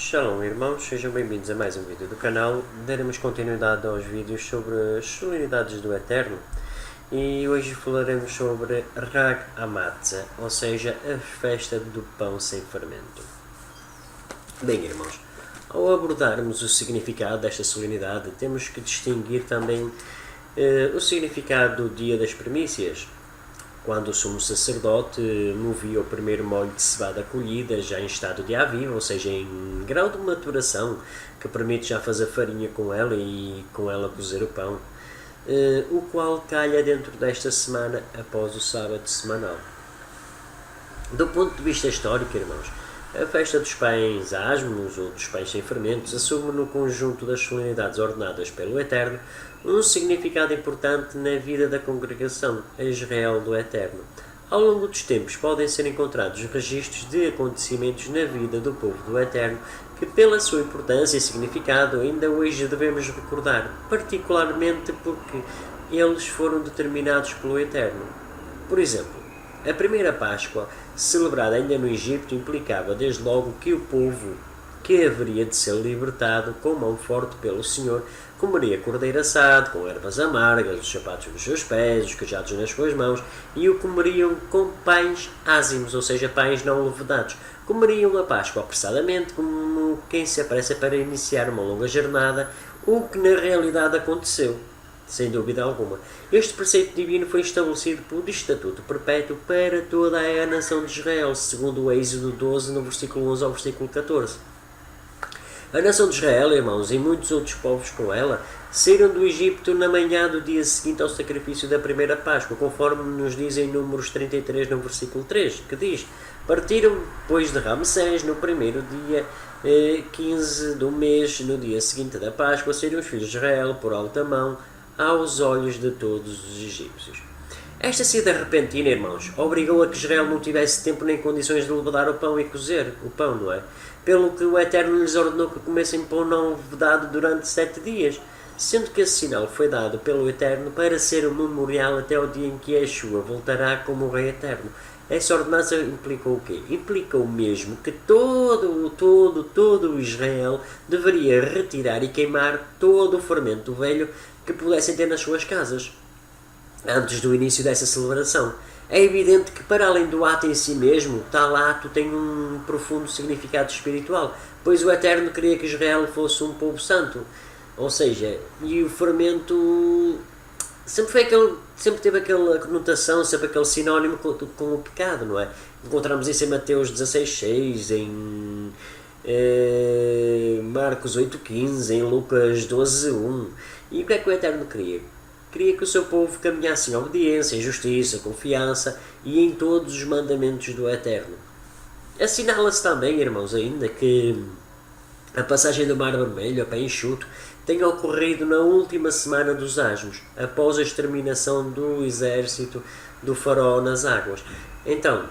Shalom irmãos, sejam bem-vindos a mais um vídeo do canal. Daremos continuidade aos vídeos sobre as solenidades do Eterno e hoje falaremos sobre Hag HaMatzah, ou seja, a festa do pão sem fermento. Bem irmãos, ao abordarmos o significado desta solenidade, temos que distinguir também o significado do dia das primícias, quando o sumo sacerdote movia o primeiro molho de cevada colhida já em estado de aviva, ou seja, em grau de maturação, que permite já fazer farinha com ela e com ela cozer o pão, o qual calha dentro desta semana após o sábado semanal. Do ponto de vista histórico, irmãos, a festa dos pães asmos ou dos pães sem fermentos assume no conjunto das solenidades ordenadas pelo Eterno um significado importante na vida da congregação a Israel do Eterno. Ao longo dos tempos podem ser encontrados registros de acontecimentos na vida do povo do Eterno que, pela sua importância e significado, ainda hoje devemos recordar, particularmente porque eles foram determinados pelo Eterno. Por exemplo, a primeira Páscoa, celebrada ainda no Egito, implicava desde logo que o povo que haveria de ser libertado com mão forte pelo Senhor comeria cordeiro assado, com ervas amargas, os sapatos nos seus pés, os cajados nas suas mãos, e o comeriam com pães ázimos, ou seja, pães não levedados. Comeriam a Páscoa apressadamente, como quem se apressa para iniciar uma longa jornada, o que na realidade aconteceu. Sem dúvida alguma. Este preceito divino foi estabelecido por estatuto perpétuo para toda a nação de Israel, segundo o Êxodo 12, no versículo 11 ao versículo 14. A nação de Israel, irmãos, e muitos outros povos com ela, saíram do Egito na manhã do dia seguinte ao sacrifício da primeira Páscoa, conforme nos diz em Números 33, no versículo 3, que diz: partiram, pois, de Ramsés no primeiro dia 15 do mês, no dia seguinte da Páscoa, saíram os filhos de Israel por alta mão, aos olhos de todos os egípcios. Esta saída repentina, irmãos, obrigou a que Israel não tivesse tempo nem condições de levedar o pão e cozer o pão, não é? Pelo que o Eterno lhes ordenou que comessem pão não levedado durante 7 dias, sendo que esse sinal foi dado pelo Eterno para ser um memorial até o dia em que Yeshua voltará como o Rei Eterno. Essa ordenança implicou o quê? Implicou mesmo que todo o Israel deveria retirar e queimar todo o fermento velho que pudessem ter nas suas casas, antes do início dessa celebração. É evidente que, para além do ato em si mesmo, tal ato tem um profundo significado espiritual, pois o Eterno queria que Israel fosse um povo santo, ou seja, e o fermento sempre teve aquela conotação, sempre aquele sinónimo com o pecado, não é? Encontramos isso em Mateus 16,6, em Marcos 8,15, em Lucas 12,1. E o que é que o Eterno queria? Queria que o seu povo caminhasse em obediência, em justiça, confiança e em todos os mandamentos do Eterno. Assinala-se também, irmãos, ainda que a passagem do Mar Vermelho a pé enxuto tenha ocorrido na última semana dos asmos, após a exterminação do exército do faraó nas águas. Então,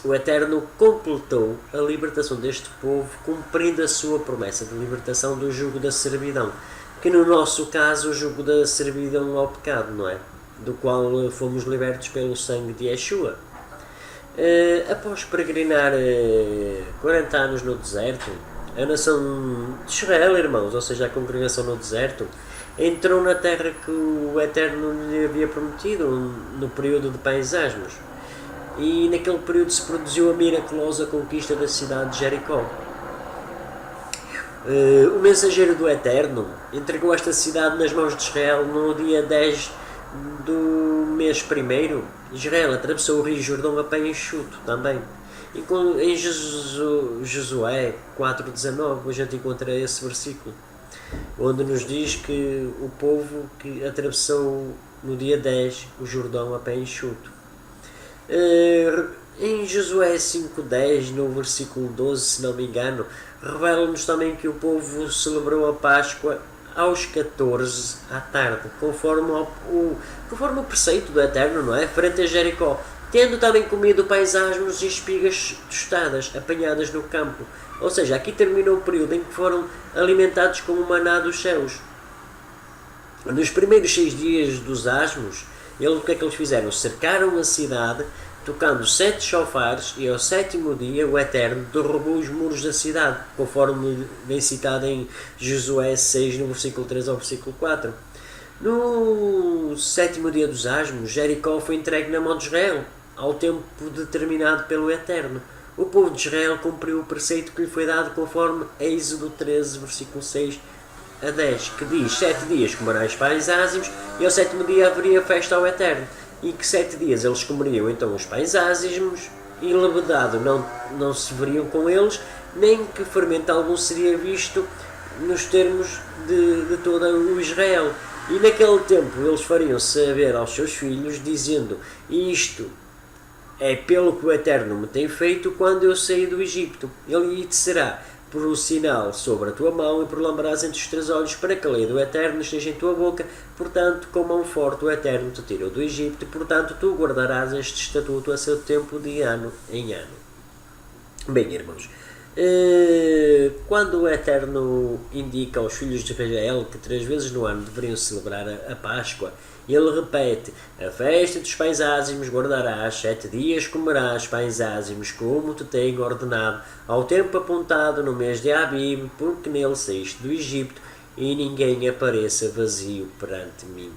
o Eterno completou a libertação deste povo, cumprindo a sua promessa de libertação do jugo da servidão, que no nosso caso o jugo da servidão ao pecado, não é? Do qual fomos libertos pelo sangue de Yeshua. Após peregrinar 40 anos no deserto, a nação de Israel, irmãos, ou seja, a congregação no deserto, entrou na terra que o Eterno lhe havia prometido no período de pães asmos. E naquele período se produziu a miraculosa conquista da cidade de Jericó. O mensageiro do Eterno entregou esta cidade nas mãos de Israel no dia 10 do mês primeiro. Israel atravessou o rio Jordão a pé enxuto também. E em Josué 4,19 a gente encontra esse versículo, onde nos diz que o povo que atravessou no dia 10 o Jordão a pé enxuto. Em Josué 5,10, no versículo 12, se não me engano, revela-nos também que o povo celebrou a Páscoa aos 14 à tarde, conforme o preceito do Eterno, não é? Frente a Jericó, tendo também comido pães asmos e espigas tostadas, apanhadas no campo. Ou seja, aqui terminou o período em que foram alimentados com o maná dos céus. Nos primeiros 6 dias dos asmos, o que é que eles fizeram? Cercaram a cidade tocando 7 chofares, e ao 7º dia o Eterno derrubou os muros da cidade, conforme vem citado em Josué 6, no versículo 3 ao versículo 4. No 7º dia dos asmos, Jericó foi entregue na mão de Israel, ao tempo determinado pelo Eterno. O povo de Israel cumpriu o preceito que lhe foi dado conforme Êxodo 13, versículo 6 a 10, que diz: 7 dias comerás pães ázimos, e ao 7º dia haveria festa ao Eterno, e que 7 dias eles comeriam então os pães ázimos, e levedado não se veriam com eles, nem que fermento algum seria visto nos termos de todo o Israel. E naquele tempo eles fariam saber aos seus filhos, dizendo: isto é pelo que o Eterno me tem feito quando eu saí do Egito. Ele te será por um sinal sobre a tua mão, e por lambrás entre os teus olhos, para que a lei do Eterno esteja em tua boca. Portanto, com mão forte o Eterno te tirou do Egito, portanto tu guardarás este estatuto a seu tempo, de ano em ano. Bem, irmãos, quando o Eterno indica aos filhos de Israel que 3 vezes no ano deveriam celebrar a Páscoa, ele repete: a festa dos pães ázimos guardarás, 7 dias comerás pães ázimos, como te tenho ordenado, ao tempo apontado no mês de Abib, porque nele saíste do Egito, e ninguém apareça vazio perante mim.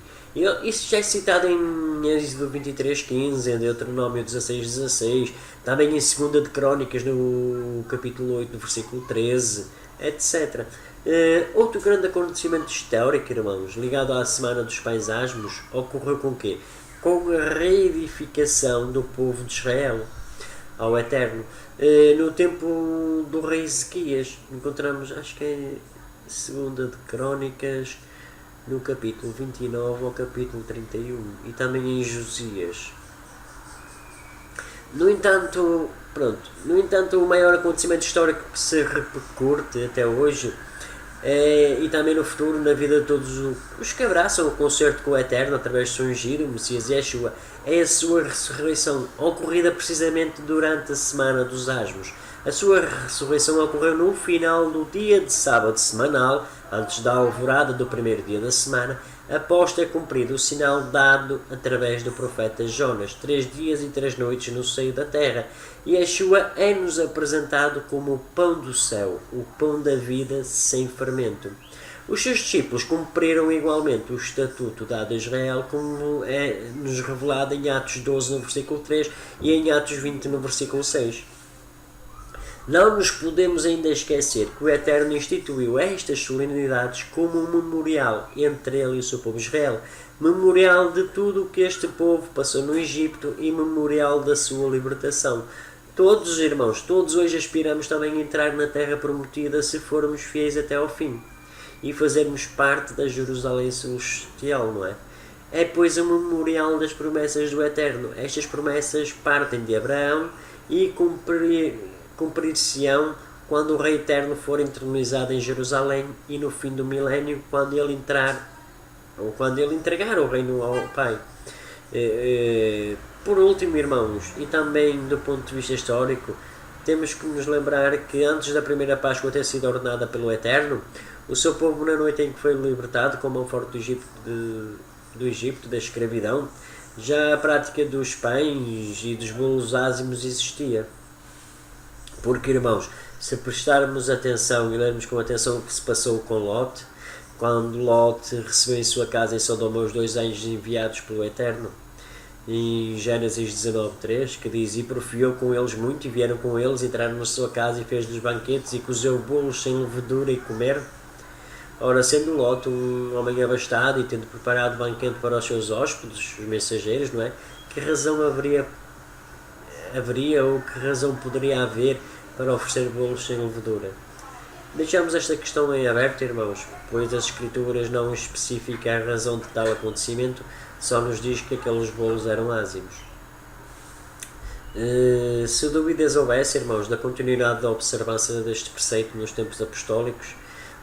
Isso já é citado em Êxodo 23:15, em Deuteronômio 16:16, também em 2 de Crónicas, no capítulo 8, no versículo 13, etc. Outro grande acontecimento histórico, irmãos, ligado à Semana dos Pães Ázimos, ocorreu com o quê? Com a reedificação do povo de Israel ao Eterno. No tempo do rei Ezequias, encontramos, acho que é 2 de Crónicas, no capítulo 29 ao capítulo 31, e também em Josias. No entanto, o maior acontecimento histórico que se repercute até hoje, e também no futuro, na vida de todos os que abraçam o concerto com o Eterno através de seu ungido, o Messias Yeshua, é a sua ressurreição, ocorrida precisamente durante a Semana dos Asmos. A sua ressurreição ocorreu no final do dia de sábado semanal, antes da alvorada do primeiro dia da semana, após ter cumprido o sinal dado através do profeta Jonas, 3 dias e 3 noites no seio da terra. E Yeshua é-nos apresentado como o pão do céu, o pão da vida sem fermento. Os seus discípulos cumpriram igualmente o estatuto dado a Israel, como é-nos revelado em Atos 12, no versículo 3, e em Atos 20, no versículo 6. Não nos podemos ainda esquecer que o Eterno instituiu estas solenidades como um memorial entre ele e o seu povo Israel, memorial de tudo o que este povo passou no Egito e memorial da sua libertação. Todos os irmãos, todos hoje aspiramos também a entrar na terra prometida, se formos fiéis até ao fim, e fazermos parte da Jerusalém celestial, não é? É, pois, o memorial das promessas do Eterno. Estas promessas partem de Abraão e cumprir-se-ão quando o Rei Eterno for entronizado em Jerusalém, e no fim do milénio, quando ele entregar o reino ao Pai. Por último, irmãos, e também do ponto de vista histórico, temos que nos lembrar que antes da primeira Páscoa ter sido ordenada pelo Eterno, o seu povo, na noite em que foi libertado com a mão forte do Egito, da escravidão, já a prática dos pães e dos bolos ázimos existia. Porque, irmãos, se prestarmos atenção e lermos com atenção o que se passou com Lot, quando Lot recebeu em sua casa em Sodoma os 2 anjos enviados pelo Eterno, em Gênesis 19:3, que diz: e porfiou com eles muito, e vieram com eles, entraram na sua casa, e fez-lhes banquetes, e cozeu bolos sem levedura, e comeram. Ora, sendo Lot um homem abastado, e tendo preparado banquete para os seus hóspedes, os mensageiros, não é? Que razão haveria, ou que razão poderia haver para oferecer bolos sem levedura? Deixamos esta questão em aberto, irmãos, pois as Escrituras não especificam a razão de tal acontecimento, só nos diz que aqueles bolos eram ázimos. Se dúvidas houvesse, irmãos, da continuidade da observância deste preceito nos tempos apostólicos,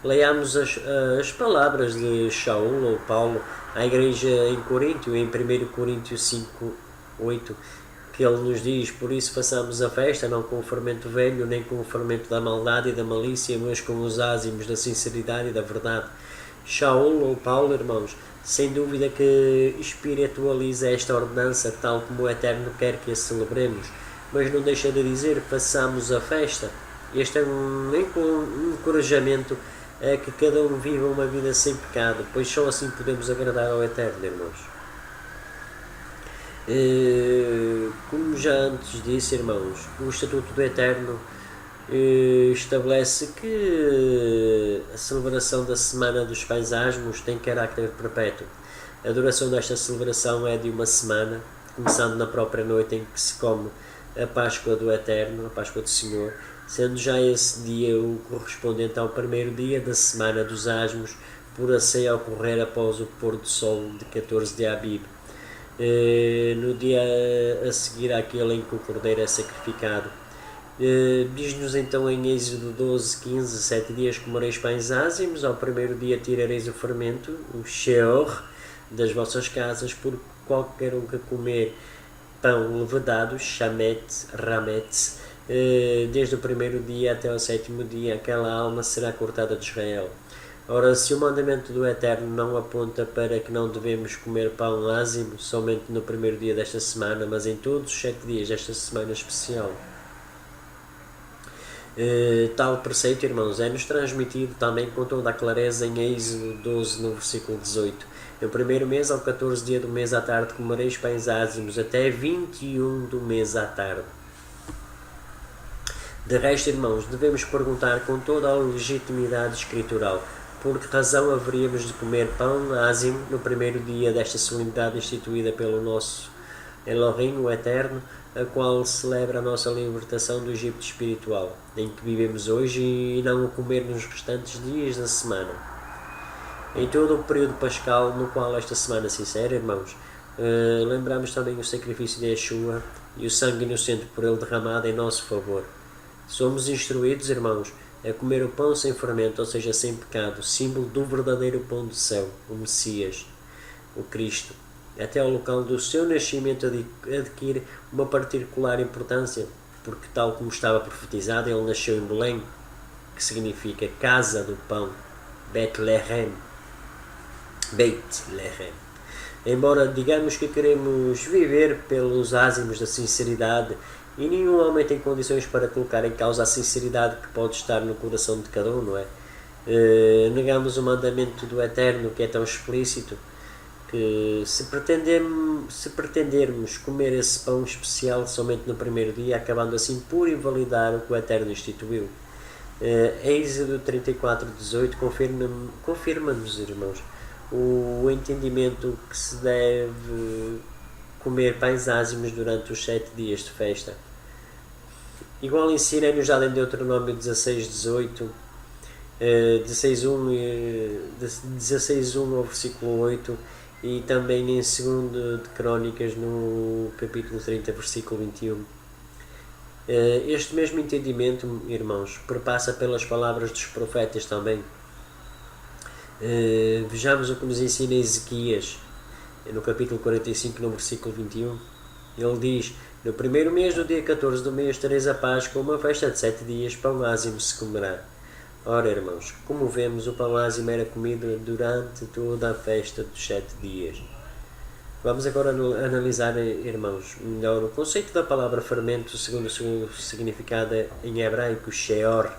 leiamos as palavras de Shaul ou Paulo à igreja em Coríntio, em 1 Coríntios 5:8, que ele nos diz: por isso façamos a festa, não com o fermento velho, nem com o fermento da maldade e da malícia, mas com os ázimos da sinceridade e da verdade. Shaul ou Paulo, irmãos, sem dúvida que espiritualiza esta ordenança tal como o Eterno quer que a celebremos, mas não deixa de dizer, façamos a festa. Este é um encorajamento a que cada um viva uma vida sem pecado, pois só assim podemos agradar ao Eterno, irmãos. Como já antes disse, irmãos, o Estatuto do Eterno estabelece que a celebração da Semana dos Pães Asmos tem caráter perpétuo. A duração desta celebração é de uma semana, começando na própria noite em que se come a Páscoa do Eterno, a Páscoa do Senhor, sendo já esse dia o correspondente ao primeiro dia da Semana dos Asmos, por a ceia ocorrer após o pôr do sol de 14 de Abib. No dia a seguir àquele em que o cordeiro é sacrificado. Diz-nos então em Êxodo 12, 15, 7 dias comereis pães ázimos, ao primeiro dia tirareis o fermento, o sheor, das vossas casas, por qualquer um que comer pão levedado, shamet, ramet, desde o primeiro dia até o sétimo dia, aquela alma será cortada de Israel. Ora, se o mandamento do Eterno não aponta para que não devemos comer pão ázimo somente no primeiro dia desta semana, mas em todos os 7 dias desta semana especial, tal preceito, irmãos, é-nos transmitido também com toda a clareza em Êxodo 12, no versículo 18. No primeiro mês, ao 14 dia do mês à tarde, comereis pães ázimos, até 21 do mês à tarde. De resto, irmãos, devemos perguntar com toda a legitimidade escritural, por que razão haveríamos de comer pão ázimo no primeiro dia desta solenidade instituída pelo nosso Elohim, o Eterno, a qual celebra a nossa libertação do Egito espiritual, em que vivemos hoje, e não o comer nos restantes dias da semana. Em todo o período pascal no qual esta semana se insere, irmãos, lembramos também o sacrifício de Yeshua e o sangue inocente por ele derramado em nosso favor. Somos instruídos, irmãos, a comer o pão sem fermento, ou seja, sem pecado, símbolo do verdadeiro pão do céu, o Messias, o Cristo. Até ao local do seu nascimento adquire uma particular importância, porque tal como estava profetizado, ele nasceu em Belém, que significa casa do pão, Bethlehem. Embora digamos que queremos viver pelos ázimos da sinceridade, e nenhum homem tem condições para colocar em causa a sinceridade que pode estar no coração de cada um, não é? Negamos o mandamento do Eterno, que é tão explícito, que se pretendermos comer esse pão especial somente no primeiro dia, acabando assim por invalidar o que o Eterno instituiu. Êxodo 34, 18 confirma-nos, irmãos, o entendimento que se deve comer pães ázimos durante os 7 dias de festa. Igual ensino é-nos dado em Deuteronômio 16, 18, 16.1 ao versículo 8, e também em 2 de Crónicas, no capítulo 30, versículo 21. Este mesmo entendimento, irmãos, perpassa pelas palavras dos profetas também. Vejamos o que nos ensina Ezequias, no capítulo 45, no versículo 21. Ele diz: no primeiro mês, no dia 14 do mês, tereis a Páscoa, uma festa de 7 dias, pão ázimo se comerá. Ora, irmãos, como vemos, o pão ázimo era comido durante toda a festa dos 7 dias. Vamos agora analisar, irmãos, melhor o conceito da palavra fermento segundo o seu significado em hebraico, sheor,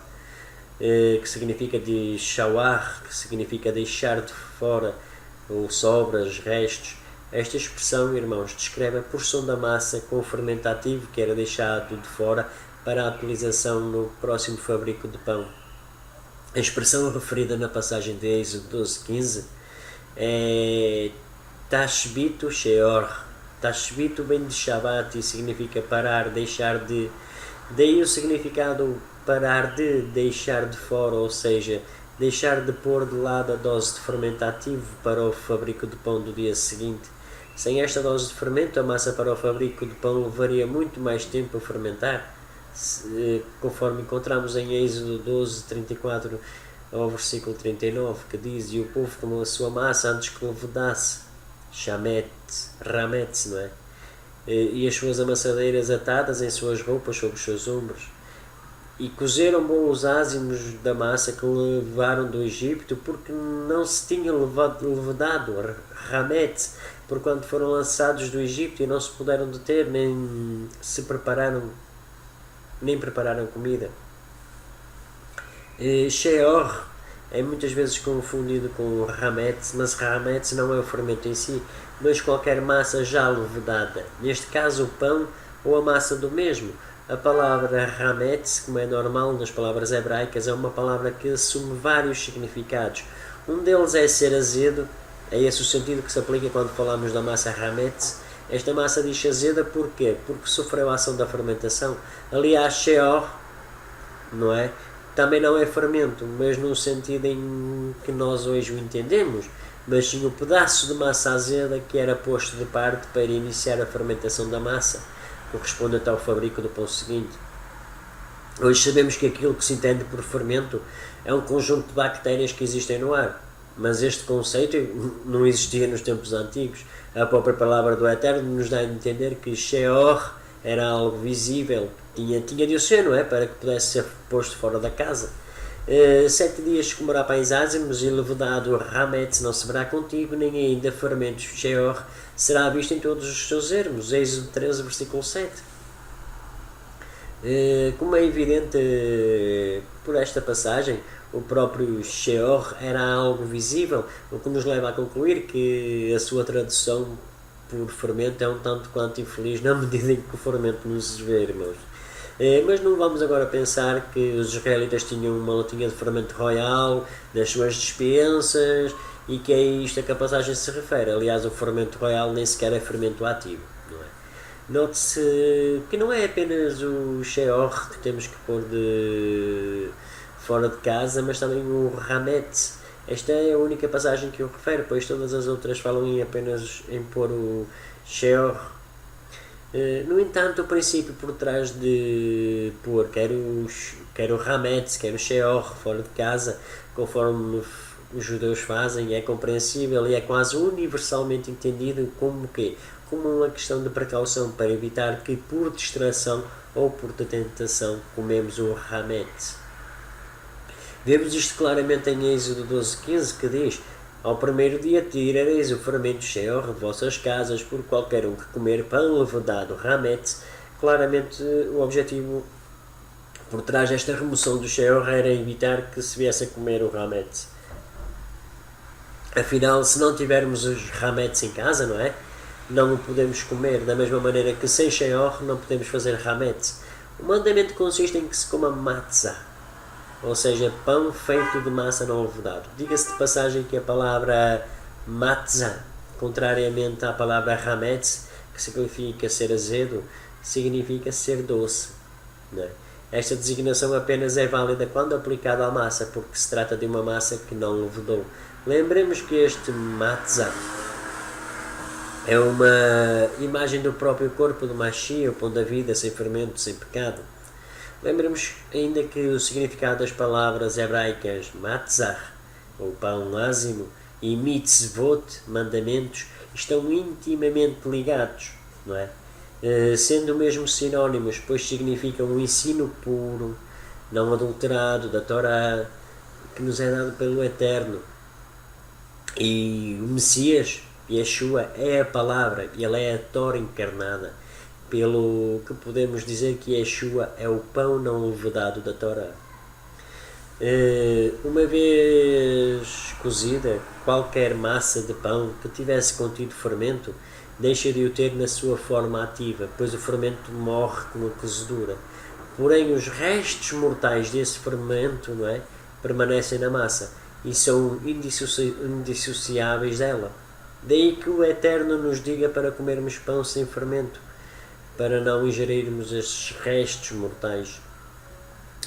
que significa de shawar, que significa deixar de fora, ou sobras, restos. Esta expressão, irmãos, descreve a porção da massa com o fermentativo que era deixado de fora para a utilização no próximo fabrico de pão. A expressão referida na passagem de Êxodo 12:15 é Tashbitu Sheor. Tashbitu vem de Shabbat e significa parar, deixar de. Daí o significado parar de, deixar de fora, ou seja, deixar de pôr de lado a dose de fermentativo para o fabrico de pão do dia seguinte. Sem esta dose de fermento, a massa para o fabrico de pão levaria muito mais tempo a fermentar, conforme encontramos em Êxodo 12, 34 ao versículo 39, que diz: e o povo comeu a sua massa antes que levedasse, shamet, ramet, não é? E as suas amassadeiras atadas em suas roupas sobre os seus ombros. e cozeram bom os ázimos da massa que levaram do Egito, porque não se tinha levedado Hametz, por quando foram lançados do Egito e não se puderam deter, nem se prepararam, nem prepararam comida. Sheor é muitas vezes confundido com Hametz, mas Hametz não é o fermento em si, mas qualquer massa já levedada, neste caso o pão ou a massa do mesmo. A palavra Hametz, como é normal nas palavras hebraicas, é uma palavra que assume vários significados. Um deles é ser azedo, é esse o sentido que se aplica quando falamos da massa Hametz. Esta massa diz azeda porquê? Porque sofreu a ação da fermentação. Aliás, Sheor, não é? Também não é fermento, mas no sentido em que nós hoje o entendemos, mas sim o pedaço de massa azeda que era posto de parte para iniciar a fermentação da massa, correspondente ao fabrico do pão seguinte. Hoje sabemos que aquilo que se entende por fermento é um conjunto de bactérias que existem no ar, mas este conceito não existia nos tempos antigos. A própria palavra do Eterno nos dá a entender que Sheor era algo visível, tinha de o ser, não é? Para que pudesse ser posto fora da casa. 7 dias se comerá pães ázimos e levedado Hametz não se verá contigo, nem ainda fermentos Sheor será visto em todos os seus ermos. Êxodo 13, versículo 7. Como é evidente por esta passagem, o próprio Sheor era algo visível, o que nos leva a concluir que a sua tradução por fermento é um tanto quanto infeliz na medida em que o fermento nos vê, irmãos. Mas não vamos agora pensar que os israelitas tinham uma latinha de fermento royal nas suas despensas e que é isto a que a passagem se refere. Aliás, o fermento royal nem sequer é fermento ativo, não é? Note-se que não é apenas o Sheor que temos que pôr de fora de casa, mas também o Hametz. Esta é a única passagem que o refere, pois todas as outras falam apenas em pôr o Sheor. No entanto, o princípio por trás de pôr quer o Hametz, quer o Sheor fora de casa, conforme os judeus fazem, é compreensível e é quase universalmente entendido como uma questão de precaução para evitar que por distração ou por tentação comemos o Hametz. Vemos isto claramente em Êxodo 12:15, que diz: ao primeiro dia tirareis o fermento Sheor de vossas casas, por qualquer um que comer pão levedado Hametz. Claramente o objetivo por trás desta remoção do Sheor era evitar que se viesse a comer o Hametz. Afinal, se não tivermos os Hametz em casa, não é? Não o podemos comer, da mesma maneira que sem Sheor não podemos fazer Hametz. O mandamento consiste em que se coma matzah, ou seja, pão feito de massa não levedado. Diga-se de passagem que a palavra matzah, contrariamente à palavra hametz, que significa ser azedo, significa ser doce. Não é? Esta designação apenas é válida quando aplicada à massa, porque se trata de uma massa que não levedou. Lembremos que este matzah é uma imagem do próprio corpo do Mashiach, o pão da vida, sem fermento, sem pecado. Lembremos ainda que o significado das palavras hebraicas matzah, ou pão ázimo, e mitzvot, mandamentos, estão intimamente ligados, não é? Sendo mesmo sinónimos, pois significam o ensino puro, não adulterado da Torá, que nos é dado pelo Eterno. E o Messias, Yeshua, é a palavra, ele é a Torá encarnada, pelo que podemos dizer que Yeshua é o pão não levedado da Torá. Uma vez cozida, qualquer massa de pão que tivesse contido fermento deixa de o ter na sua forma ativa, pois o fermento morre com a cozedura. Porém, os restos mortais desse fermento, não é, permanecem na massa e são indissociáveis dela. Daí que o Eterno nos diga para comermos pão sem fermento, para não ingerirmos estes restos mortais.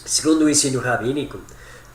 Segundo o ensino rabínico,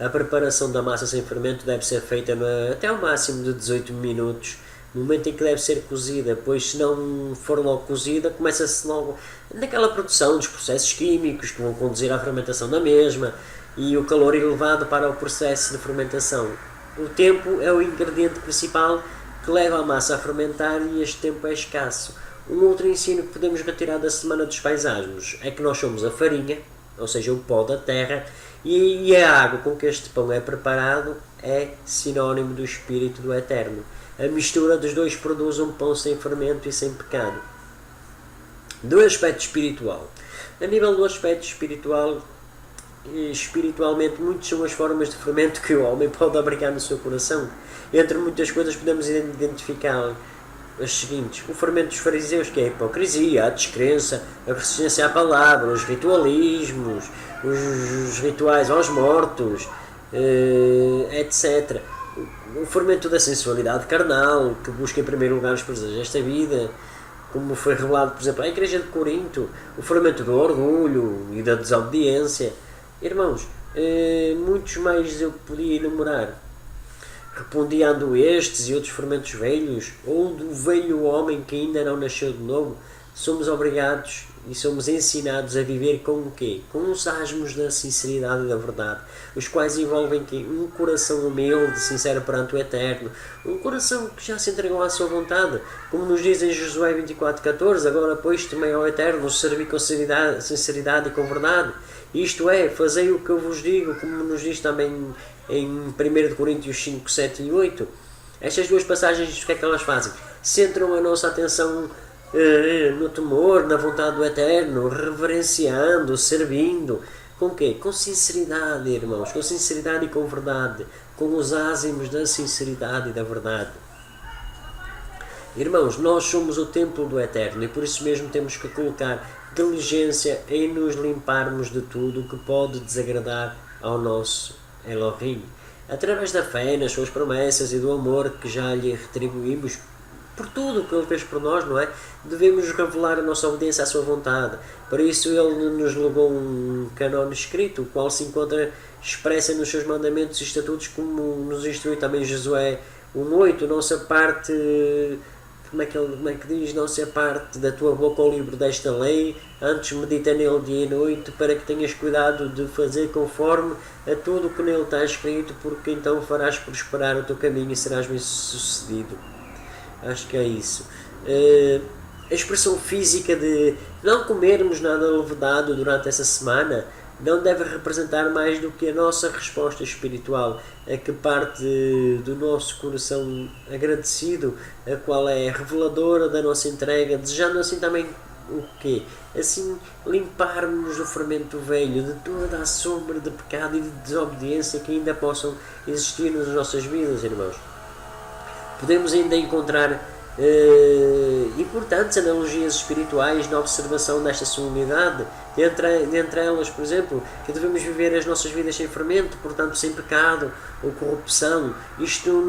a preparação da massa sem fermento deve ser feita até ao máximo de 18 minutos, no momento em que deve ser cozida, pois se não for logo cozida, começa-se logo naquela produção dos processos químicos que vão conduzir à fermentação da mesma e o calor elevado para o processo de fermentação. O tempo é o ingrediente principal que leva a massa a fermentar e este tempo é escasso. Um outro ensino que podemos retirar da Semana dos Pães Ázimos é que nós somos a farinha ou seja, o pó da terra, e a água com que este pão é preparado é sinónimo do Espírito do Eterno. A mistura dos dois produz um pão sem fermento e sem pecado. Do aspecto espiritual. A nível do aspecto espiritual, espiritualmente, muitas são as formas de fermento que o homem pode abrigar no seu coração. Entre muitas coisas podemos identificar as seguintes: o fermento dos fariseus, que é a hipocrisia, a descrença, a resistência à palavra, os ritualismos, os rituais aos mortos, etc. O fermento da sensualidade carnal, que busca em primeiro lugar os prazeres desta vida, como foi revelado, por exemplo, à Igreja de Corinto. O fermento do orgulho e da desobediência. Irmãos, muitos mais eu podia enumerar. Repudiando estes e outros fermentos velhos, ou do velho homem que ainda não nasceu de novo, somos obrigados e somos ensinados a viver com o quê? Com os asmos da sinceridade e da verdade, os quais envolvem quê? Um coração humilde, sincero perante o Eterno, um coração que já se entregou à sua vontade, como nos diz em Josué 24,14, agora pois temei ao Eterno, servi com sinceridade e com verdade. Isto é, fazei o que eu vos digo, como nos diz também em 1 Coríntios 5, 7 e 8. Estas duas passagens, o que é que elas fazem? Centram a nossa atenção no temor, na vontade do Eterno, reverenciando, servindo. Com quê? Com sinceridade, irmãos, com sinceridade e com verdade, com os ázimos da sinceridade e da verdade. Irmãos, nós somos o templo do Eterno e por isso mesmo temos que colocar diligência em nos limparmos de tudo o que pode desagradar ao nosso Elohim, através da fé nas suas promessas e do amor que já lhe retribuímos por tudo o que ele fez por nós, não é? Devemos revelar a nossa obediência à sua vontade. Por isso ele nos legou um canone escrito, o qual se encontra expressa nos seus mandamentos e estatutos, como nos instrui também Josué 1:8, não se aparte, como é que diz? Não se aparte da tua boca o livro desta lei, antes medita nele dia e noite, para que tenhas cuidado de fazer conforme a tudo o que nele está escrito, porque então farás prosperar o teu caminho e serás bem sucedido. Acho que é isso. A expressão física de não comermos nada levedado durante essa semana não deve representar mais do que a nossa resposta espiritual, a que parte do nosso coração agradecido, a qual é reveladora da nossa entrega, desejando assim também o quê? Assim, limparmos do fermento velho, de toda a sombra de pecado e de desobediência que ainda possam existir nas nossas vidas, irmãos. Podemos ainda encontrar importantes analogias espirituais na observação desta solenidade, entre elas, por exemplo, que devemos viver as nossas vidas sem fermento, portanto sem pecado ou corrupção. Isto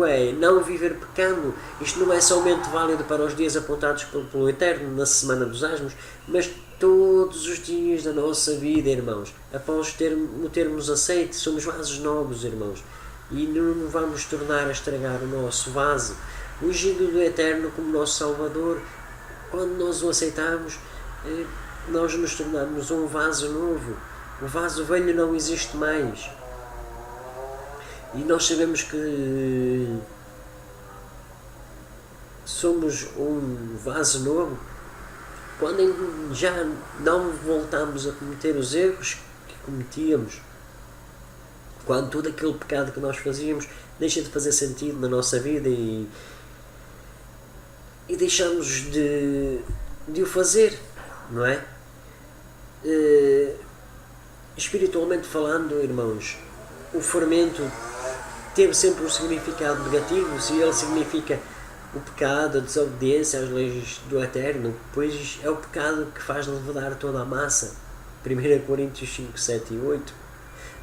é, não viver pecando. Isto não é somente válido para os dias apontados pelo Eterno, na Semana dos Asmos, mas todos os dias da nossa vida, irmãos. Após o termos aceito, somos vasos novos, irmãos, e não vamos tornar a estragar o nosso vaso. Ungido do Eterno como nosso Salvador, quando nós o aceitamos, nós nos tornamos um vaso novo. O vaso velho não existe mais. E nós sabemos que somos um vaso novo quando já não voltamos a cometer os erros que cometíamos. Quando todo aquele pecado que nós fazíamos deixa de fazer sentido na nossa vida e deixamos de o fazer, não é? Espiritualmente falando, irmãos, o fermento teve sempre um significado negativo. Se ele significa o pecado, a desobediência às leis do Eterno, pois é o pecado que faz levedar toda a massa. 1 Coríntios 5, 7 e 8.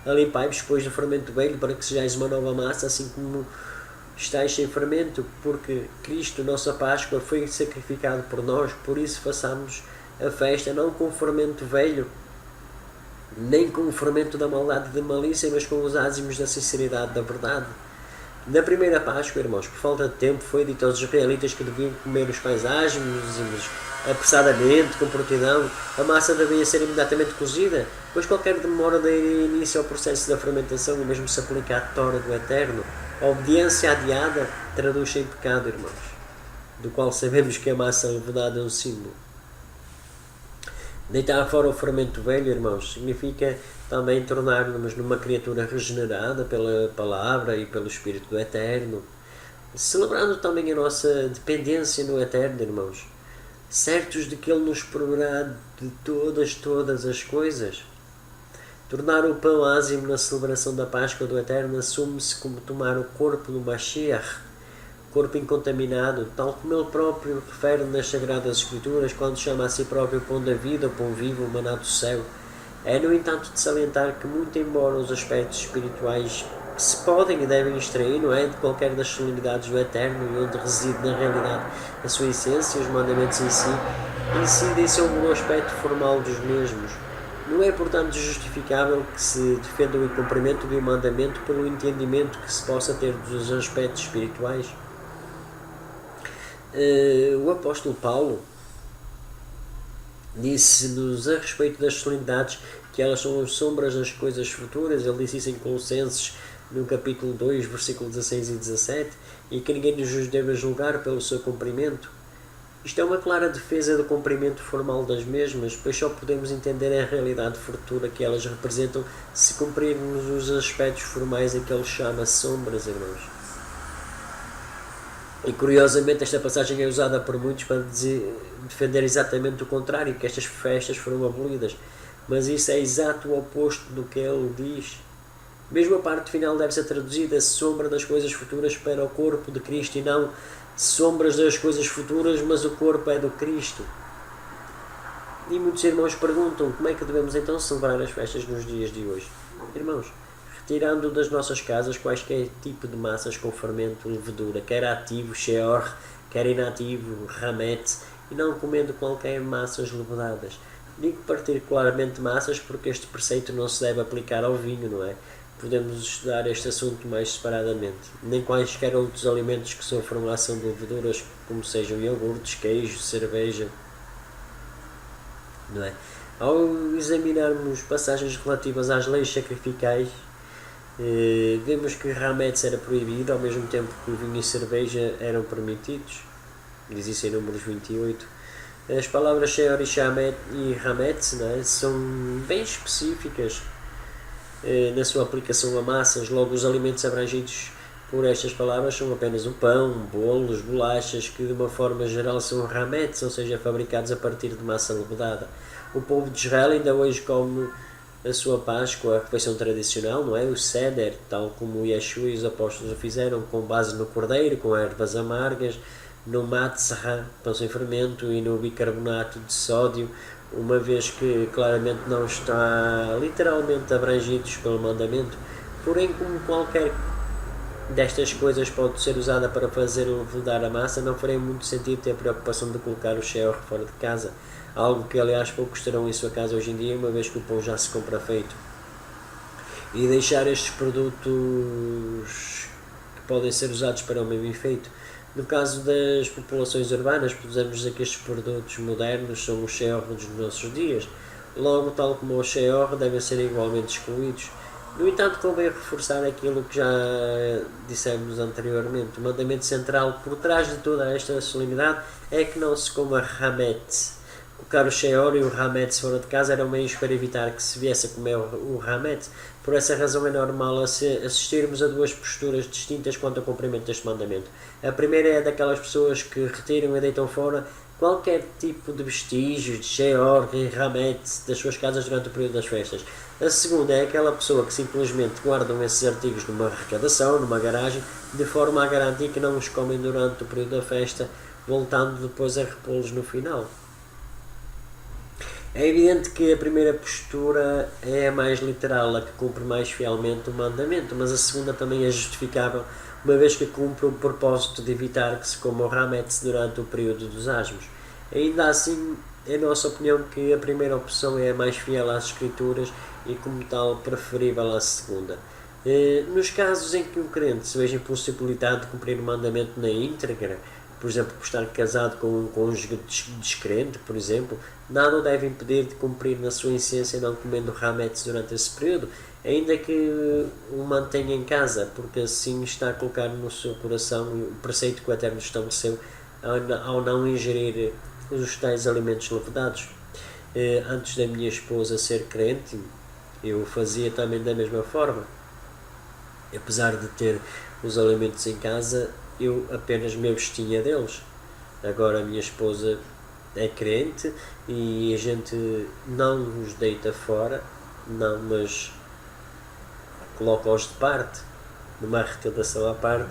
Limpai-vos, pois, do fermento velho, para que sejais uma nova massa, assim como estáis sem fermento, porque Cristo, nossa Páscoa, foi sacrificado por nós. Por isso façamos a festa, não com o fermento velho, nem com o fermento da maldade e da malícia, mas com os ázimos da sinceridade da verdade. Na primeira Páscoa, irmãos, por falta de tempo, foi dito aos israelitas que deviam comer os pães ázimos apressadamente, com prontidão. A massa devia ser imediatamente cozida, pois qualquer demora daria início ao processo da fermentação, e mesmo se aplica à Tora do Eterno. A obediência adiada traduz-se em pecado, irmãos, do qual sabemos que a massa levedada é um símbolo. Deitar fora o fermento velho, irmãos, significa também tornar-nos numa criatura regenerada pela palavra e pelo Espírito do Eterno, celebrando também a nossa dependência no Eterno, irmãos, certos de que Ele nos proverá de todas as coisas. Tornar o pão ázimo na celebração da Páscoa do Eterno assume-se como tomar o corpo do Mashiach, corpo incontaminado, tal como ele próprio refere nas Sagradas Escrituras, quando chama a si próprio pão da vida, ou pão vivo, o maná do céu. É, no entanto, de salientar que, muito embora os aspectos espirituais que se podem e devem extrair, não é, de qualquer das solenidades do Eterno, e onde reside na realidade a sua essência, os mandamentos em si, incidem sobre o aspecto formal dos mesmos. Não é, portanto, justificável que se defenda o cumprimento de um mandamento pelo entendimento que se possa ter dos aspectos espirituais. O apóstolo Paulo disse-nos a respeito das solenidades que elas são as sombras das coisas futuras. Ele disse isso em Colossenses, no capítulo 2, versículos 16 e 17, e que ninguém nos deve julgar pelo seu cumprimento. Isto é uma clara defesa do cumprimento formal das mesmas, pois só podemos entender a realidade futura que elas representam se cumprirmos os aspectos formais a que ele chama sombras, irmãos. E curiosamente esta passagem é usada por muitos para defender exatamente o contrário, que estas festas foram abolidas. Mas isso é exato o oposto do que ele diz. Mesmo a parte final deve ser traduzida sombra das coisas futuras para o corpo de Cristo, e não sombras das coisas futuras, mas o corpo é do Cristo. E muitos irmãos perguntam como é que devemos então celebrar as festas nos dias de hoje. Irmãos, retirando das nossas casas quaisquer tipo de massas com fermento, levedura, quer ativo, sheor, quer inativo, ramet, e não comendo qualquer massas levedadas. Digo particularmente massas porque este preceito não se deve aplicar ao vinho, não é? Podemos estudar este assunto mais separadamente. Nem quaisquer outros alimentos que sofram a ação de leveduras, como sejam iogurtes, queijo, cerveja, não é? Ao examinarmos passagens relativas às leis sacrificais, vemos que Hametz era proibido, ao mesmo tempo que o vinho e cerveja eram permitidos. Diz isso em Números 28. As palavras Sheor e Hametz, não é, são bem específicas na sua aplicação a massas. Logo, os alimentos abrangidos por estas palavras são apenas o pão, bolos, bolachas, que de uma forma geral são Hametz, ou seja, fabricados a partir de massa levedada. O povo de Israel ainda hoje come a sua Páscoa, a refeição tradicional, não é? O Seder, tal como Yeshua e os apóstolos o fizeram, com base no cordeiro, com ervas amargas, no matzah, pão sem fermento, e no bicarbonato de sódio, uma vez que claramente não está literalmente abrangidos pelo mandamento. Porém, como qualquer destas coisas pode ser usada para fazer levedar a massa, não faria muito sentido ter a preocupação de colocar o sheor fora de casa, algo que aliás poucos terão em sua casa hoje em dia, uma vez que o pão já se compra feito, e deixar estes produtos que podem ser usados para o mesmo efeito. No caso das populações urbanas, podemos dizer que estes produtos modernos são os sheor dos nossos dias. Logo, tal como os sheor, devem ser igualmente excluídos. No entanto, convém reforçar aquilo que já dissemos anteriormente. O mandamento central por trás de toda esta solenidade é que não se coma hametz. Colocar o sheor e o hametz fora de casa eram meios para evitar que se viesse a comer o hametz. Por essa razão é normal assistirmos a duas posturas distintas quanto ao cumprimento deste mandamento. A primeira é daquelas pessoas que retiram e deitam fora qualquer tipo de vestígios de sheor e hametz das suas casas durante o período das festas. A segunda é aquela pessoa que simplesmente guardam esses artigos numa arrecadação, numa garagem, de forma a garantir que não os comem durante o período da festa, voltando depois a repô-los no final. É evidente que a primeira postura é a mais literal, a que cumpre mais fielmente o mandamento, mas a segunda também é justificável, uma vez que cumpre o propósito de evitar que se coma o hametz durante o período dos asmos. Ainda assim, é nossa opinião que a primeira opção é a mais fiel às Escrituras e, como tal, preferível à segunda. Nos casos em que um crente se veja impossibilitado de cumprir o mandamento na íntegra, por exemplo, por estar casado com um cônjuge descrente, por exemplo, nada o deve impedir de cumprir na sua essência não comendo hametz durante esse período, ainda que o mantenha em casa, porque assim está a colocar no seu coração o preceito que o Eterno estabeleceu ao não ingerir os tais alimentos levedados. Antes da minha esposa ser crente, eu fazia também da mesma forma. Apesar de ter os alimentos em casa, eu apenas me abstinha deles. Agora a minha esposa é crente e a gente não os deita fora, não, mas coloca-os de parte, numa arrecadação à parte,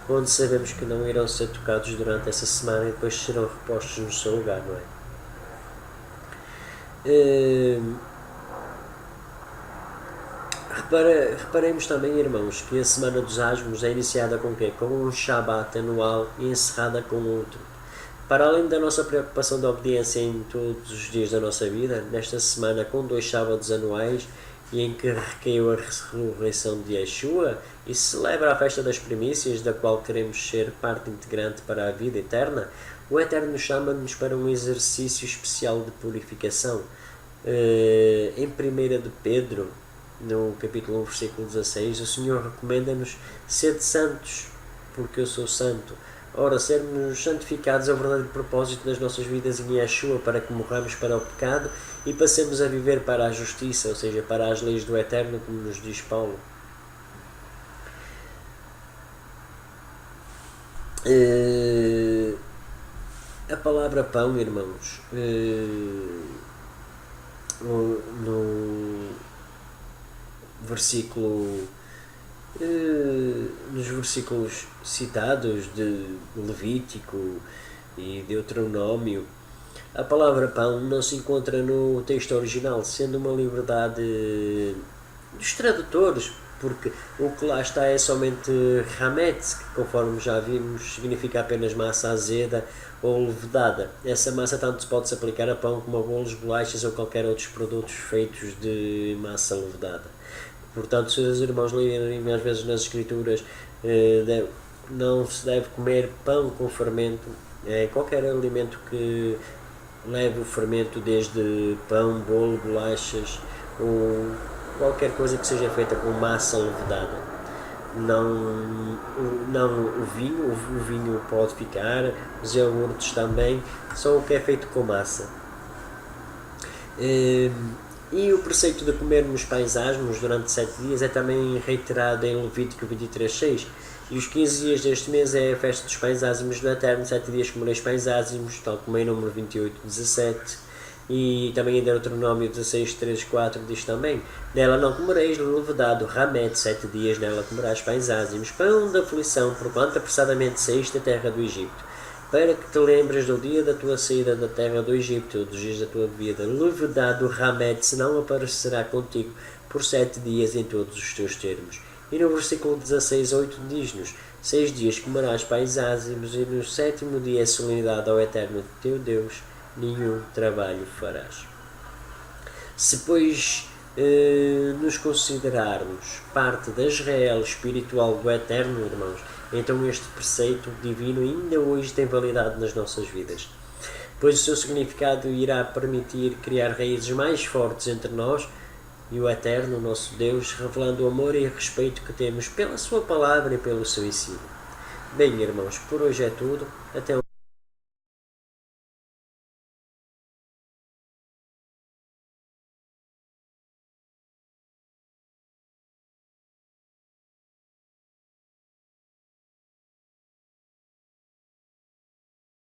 onde sabemos que não irão ser tocados durante essa semana e depois serão repostos no seu lugar, não é? Reparemos também, irmãos, que a Semana dos Asmos é iniciada com o quê? Com um Shabat anual e encerrada com outro. Para além da nossa preocupação de obediência em todos os dias da nossa vida, nesta semana com 2 sábados anuais e em que recaiu a ressurreição de Yeshua e se celebra a festa das primícias, da qual queremos ser parte integrante para a vida eterna, o Eterno chama-nos para um exercício especial de purificação. Em 1 de Pedro, no capítulo 1, versículo 16, o Senhor recomenda-nos: sede santos, porque eu sou santo. Ora, sermos santificados é o verdadeiro propósito das nossas vidas em Yeshua, para que morramos para o pecado e passemos a viver para a justiça, ou seja, para as leis do Eterno, como nos diz Paulo. A palavra pão, irmãos, no versículo, nos versículos citados de Levítico e Deuteronômio, a palavra pão não se encontra no texto original, sendo uma liberdade dos tradutores, porque o que lá está é somente hametz, que, conforme já vimos, significa apenas massa azeda ou levedada. Essa massa tanto pode-se aplicar a pão como a bolos, bolachas ou qualquer outros produtos feitos de massa levedada. Portanto, se os irmãos lerem às vezes nas Escrituras, não se deve comer pão com fermento, qualquer alimento que leve o fermento, desde pão, bolo, bolachas ou qualquer coisa que seja feita com massa levedada. Não o vinho pode ficar, os iogurtes também, só o que é feito com massa. E o preceito de comermos pães asmos durante 7 dias é também reiterado em Levítico 23:6. E os 15 dias deste mês é a festa dos pães ázimos do Eterno. 7 dias comereis pães ázimos, tal como em número 28:17. E também em Deuteronômio 16:3-4 diz também: nela não comereis levedado, hametz, 7 dias nela comerás pães ázimos, pão da aflição, porquanto apressadamente saíste da terra do Egito, para que te lembres do dia da tua saída da terra do Egito, todos os dias da tua vida. Levedado, hametz, não aparecerá contigo por 7 dias em todos os teus termos. E no versículo 16:8 diz-nos: 6 dias comerás pães ázimos, e no 7º dia é solenidade ao Eterno teu Deus, nenhum trabalho farás. Se, pois, nos considerarmos parte da Israel espiritual do Eterno, irmãos, então este preceito divino ainda hoje tem validade nas nossas vidas, pois o seu significado irá permitir criar raízes mais fortes entre nós e o Eterno, nosso Deus, revelando o amor e o respeito que temos pela sua palavra e pelo seu ensino. Bem, irmãos, por hoje é tudo. Até